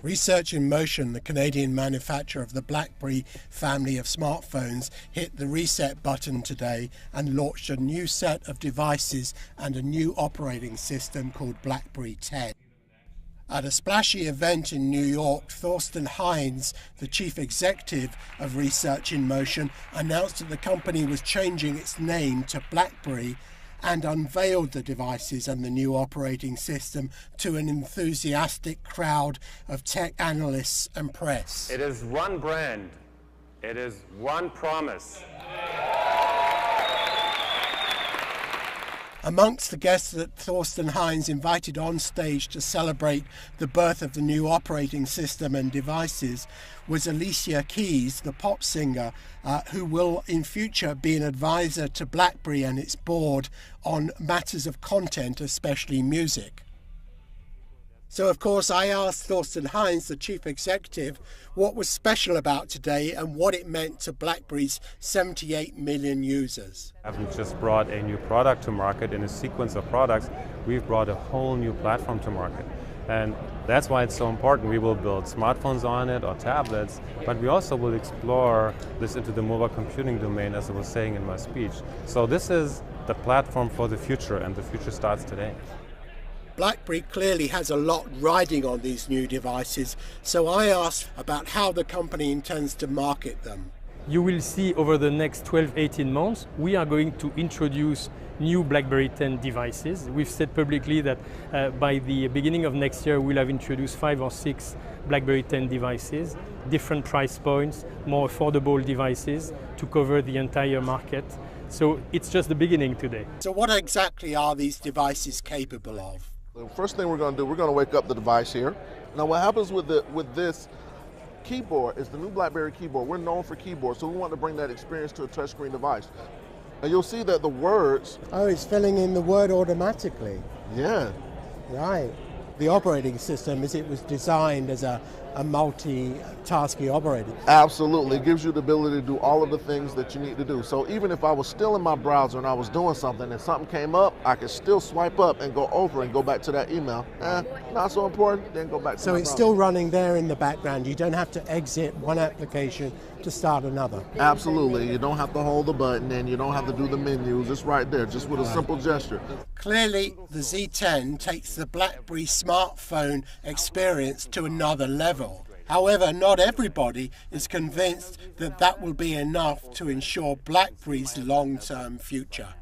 Research in Motion, the Canadian manufacturer of the BlackBerry family of smartphones, hit the reset button today and launched a new set of devices and a new operating system called BlackBerry Z10. At a splashy event in New York, Thorsten Heinz, the chief executive of Research in Motion, announced that the company was changing its name to BlackBerry and unveiled the devices and the new operating system to an enthusiastic crowd of tech analysts and press. It is one brand. It is one promise. Amongst the guests that Thorsten Heinz invited on stage to celebrate the birth of the new operating system and devices was Alicia Keys, the pop singer, who will in future be an advisor to BlackBerry and its board on matters of content, especially music. So, of course, I asked Thorsten Heinz, the chief executive, what was special about today and what it meant to BlackBerry's 78 million users. We haven't just brought a new product to market in a sequence of products, we've brought a whole new platform to market. And that's why it's so important. We will build smartphones on it or tablets, but we also will explore this into the mobile computing domain, as I was saying in my speech. So this is the platform for the future, and the future starts today. BlackBerry clearly has a lot riding on these new devices, so I asked about how the company intends to market them. You will see over the next 12-18 months, we are going to introduce new BlackBerry 10 devices. We've said publicly that by the beginning of next year, we'll have introduced 5 or 6 BlackBerry 10 devices, different price points, more affordable devices to cover the entire market. So it's just the beginning today. So what exactly are these devices capable of? The first thing we're going to do, we're going to wake up the device here. Now what happens with this keyboard is the new BlackBerry keyboard. We're known for keyboards, so we want to bring that experience to a touchscreen device. And you'll see that the words... Oh, it's filling in the word automatically. Yeah. Right. The operating system, as it was designed as a multi-tasking operating system. Absolutely. It gives you the ability to do all of the things that you need to do. So even if I was still in my browser and I was doing something and something came up, I could still swipe up and go over and go back to that email. Not so important, then go back to So it's still running there in the background. You don't have to exit one application to start another. Absolutely. You don't have to hold the button and you don't have to do the menus. It's right there, just with a simple gesture. Clearly, the Z10 takes the BlackBerry smartphone experience to another level. However, not everybody is convinced that that will be enough to ensure BlackBerry's long-term future.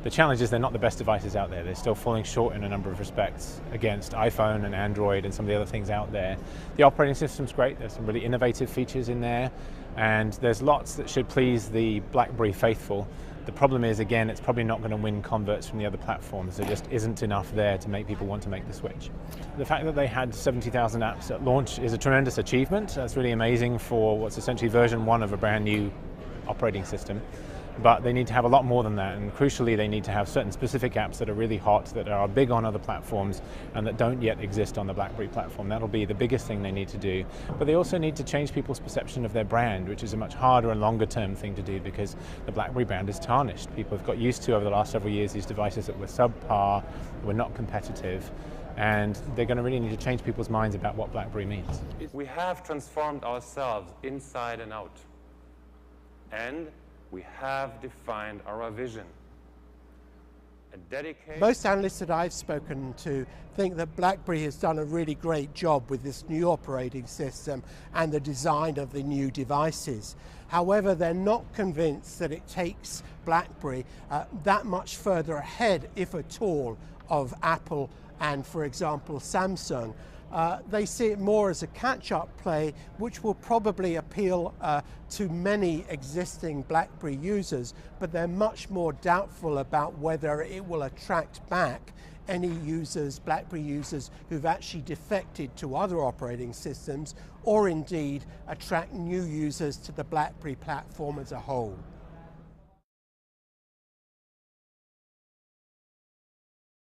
The challenge is they're not the best devices out there. They're still falling short in a number of respects against iPhone and Android and some of the other things out there. The operating system's great. There's some really innovative features in there, and there's lots that should please the BlackBerry faithful. The problem is, again, it's probably not going to win converts from the other platforms. There just isn't enough there to make people want to make the switch. The fact that they had 70,000 apps at launch is a tremendous achievement. That's really amazing for what's essentially version 1 of a brand new operating system. But they need to have a lot more than that, and crucially they need to have certain specific apps that are really hot, that are big on other platforms and that don't yet exist on the BlackBerry platform. That'll be the biggest thing they need to do. But they also need to change people's perception of their brand, which is a much harder and longer term thing to do because the BlackBerry brand is tarnished. People have got used to over the last several years these devices that were subpar, were not competitive, and they're going to really need to change people's minds about what BlackBerry means. We have transformed ourselves inside and out. And we have defined our vision. Most analysts that I've spoken to think that BlackBerry has done a really great job with this new operating system and the design of the new devices. However, they're not convinced that it takes BlackBerry that much further ahead, if at all, of Apple and, for example, Samsung. They see it more as a catch-up play, which will probably appeal to many existing BlackBerry users, but they're much more doubtful about whether it will attract back any users, BlackBerry users, who've actually defected to other operating systems, or indeed attract new users to the BlackBerry platform as a whole.